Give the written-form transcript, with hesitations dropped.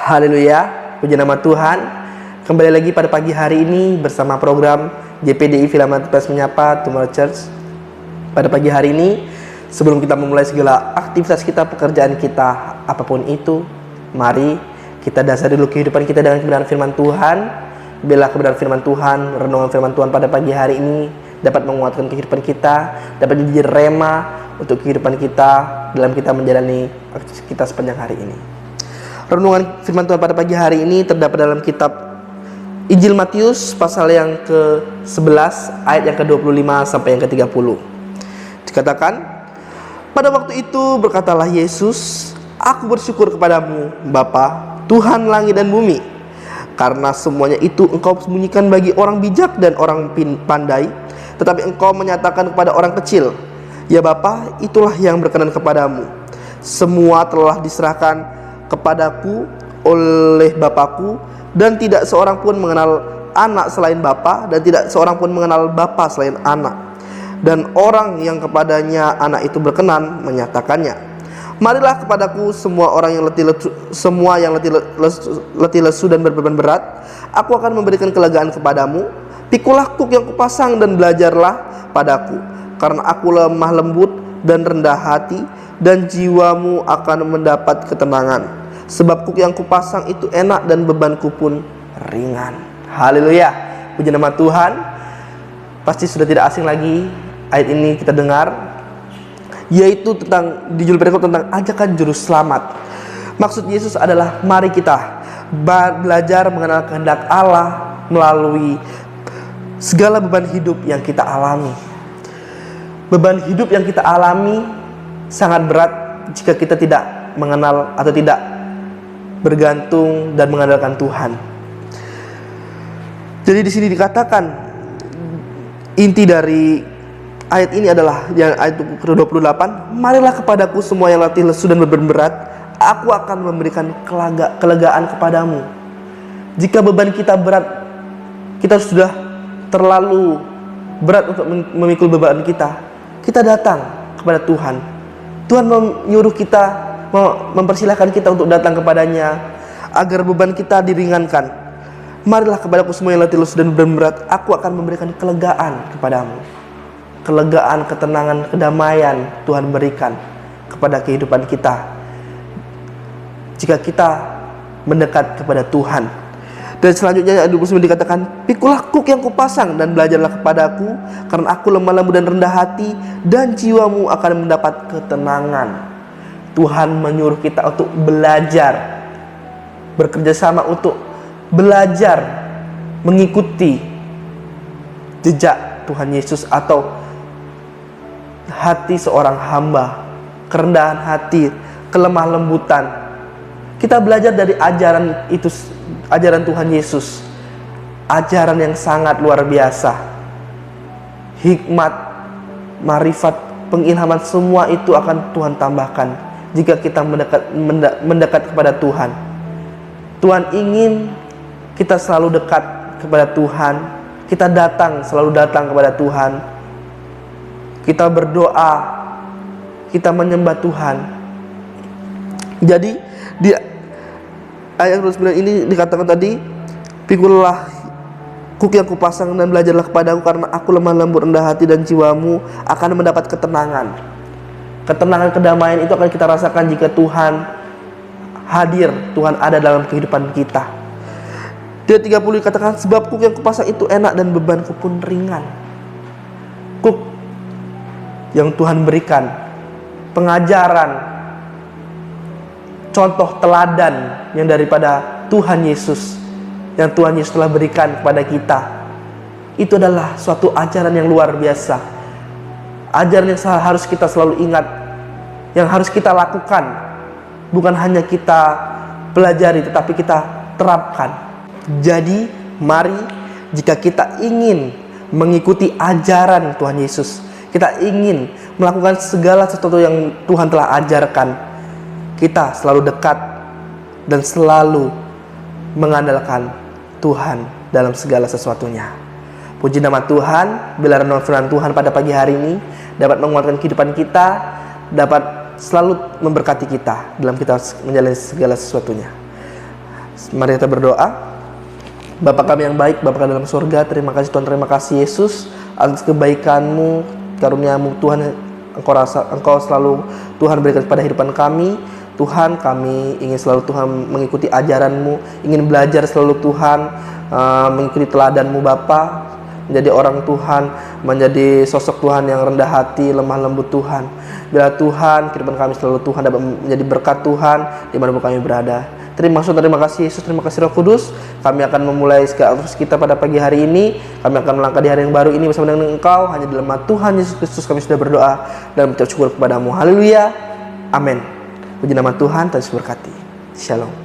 Haleluya, puji nama Tuhan. Kembali lagi pada pagi hari ini bersama program JPDI Filament Plus Menyapa Tomorrow Church. Pada pagi hari ini, sebelum kita memulai segala aktivitas kita, pekerjaan kita, apapun itu, mari kita dasari dulu kehidupan kita dengan kebenaran firman Tuhan. Bila kebenaran firman Tuhan, renungan firman Tuhan pada pagi hari ini dapat menguatkan kehidupan kita, dapat menjadi rema untuk kehidupan kita dalam kita menjalani aktivitas kita sepanjang hari ini. Renungan firman Tuhan pada pagi hari ini terdapat dalam kitab Injil Matius pasal yang ke-11 ayat yang ke-25 sampai yang ke-30. Dikatakan, pada waktu itu berkatalah Yesus, "Aku bersyukur kepadamu, Bapa, Tuhan langit dan bumi, karena semuanya itu Engkau sembunyikan bagi orang bijak dan orang pandai, tetapi Engkau menyatakan kepada orang kecil. Ya Bapa, itulah yang berkenan kepadamu. Semua telah diserahkan kepadaku oleh Bapakku, dan tidak seorang pun mengenal anak selain Bapa, dan tidak seorang pun mengenal Bapa selain anak, dan orang yang kepadanya anak itu berkenan menyatakannya. Marilah kepadaku semua orang yang letih lesu dan berbeban berat, aku akan memberikan kelegaan kepadamu. Pikulah kuk yang kupasang dan belajarlah padaku, karena aku lemah lembut dan rendah hati, dan jiwamu akan mendapat ketenangan. Sebab kuk yang kupasang itu enak dan bebanku pun ringan." Haleluya, puji nama Tuhan. Pasti sudah tidak asing lagi ayat ini kita dengar, yaitu tentang di judul perikop tentang ajakan juru selamat. Maksud Yesus adalah mari kita belajar mengenal kehendak Allah melalui segala beban hidup yang kita alami. Beban hidup yang kita alami sangat berat jika kita tidak mengenal atau tidak bergantung dan mengandalkan Tuhan. Jadi di sini dikatakan inti dari ayat ini adalah yang ayat 28, marilah kepadaku semua yang letih lesu dan beban berat, aku akan memberikan kelegaan kepadamu. Jika beban kita berat, kita sudah terlalu berat untuk memikul beban kita, kita datang kepada Tuhan. Tuhan menyuruh kita, mempersilahkan kita untuk datang kepadanya agar beban kita diringankan. Marilah kepadaku semua yang letih lesu dan beban berat, aku akan memberikan kelegaan kepadamu. Kelegaan, ketenangan, kedamaian Tuhan berikan kepada kehidupan kita jika kita mendekat kepada Tuhan. Dan selanjutnya ayat 29 dikatakan, "Pikulah kuk yang kupasang dan belajarlah kepadaku, karena aku lemah lembut dan rendah hati, dan jiwamu akan mendapat ketenangan." Tuhan menyuruh kita untuk belajar, bekerja sama untuk belajar mengikuti jejak Tuhan Yesus atau hati seorang hamba, kerendahan hati, kelemah lembutan. Kita belajar dari ajaran itu, ajaran Tuhan Yesus, ajaran yang sangat luar biasa. Hikmat, marifat, pengilhaman, semua itu akan Tuhan tambahkan jika kita mendekat kepada Tuhan. Tuhan ingin kita selalu dekat kepada Tuhan. Kita selalu datang kepada Tuhan. Kita berdoa, kita menyembah Tuhan. Jadi di ayat 29 ini dikatakan tadi, "Pikulah kuk yang kupasang dan belajarlah kepadaku, karena aku lemah lembut rendah hati, dan jiwamu akan mendapat ketenangan." Ketenangan, kedamaian itu akan kita rasakan jika Tuhan hadir, Tuhan ada dalam kehidupan kita. Di ayat 30 dikatakan, "Sebab kuk yang kupasang itu enak dan bebanku pun ringan." Kuk yang Tuhan berikan, pengajaran, contoh teladan yang daripada Tuhan Yesus, yang Tuhan Yesus telah berikan kepada kita, itu adalah suatu ajaran yang luar biasa. Ajaran yang harus kita selalu ingat, yang harus kita lakukan, bukan hanya kita pelajari tetapi kita terapkan. Jadi mari, jika kita ingin mengikuti ajaran Tuhan Yesus, kita ingin melakukan segala sesuatu yang Tuhan telah ajarkan, kita selalu dekat dan selalu mengandalkan Tuhan dalam segala sesuatunya. Puji nama Tuhan, bila renungan firman Tuhan pada pagi hari ini dapat menguatkan kehidupan kita, dapat selalu memberkati kita dalam kita menjalani segala sesuatunya. Mari kita berdoa. Bapa kami yang baik, Bapa kami dalam surga, terima kasih Tuhan, terima kasih Yesus atas kebaikan-Mu, karunia-Mu Tuhan. Engkau selalu Tuhan berikan pada kehidupan kami. Tuhan, kami ingin selalu Tuhan mengikuti ajaran-Mu, ingin belajar selalu Tuhan, mengikuti teladan-Mu Bapa, menjadi orang Tuhan, menjadi sosok Tuhan yang rendah hati, lemah lembut Tuhan. Bila Tuhan, kehidupan kami selalu Tuhan dapat menjadi berkat Tuhan dimanapun kami berada. Terima kasih Yesus, terima kasih Roh Kudus. Kami akan memulai aktivitas kita pada pagi hari ini. Kami akan melangkah di hari yang baru ini bersama dengan Engkau. Hanya di nama Tuhan Yesus Kristus kami sudah berdoa dan mengucap syukur kepada-Mu. Haleluya, amin. Puji nama Tuhan, Tuhan Yesus berkati. Shalom.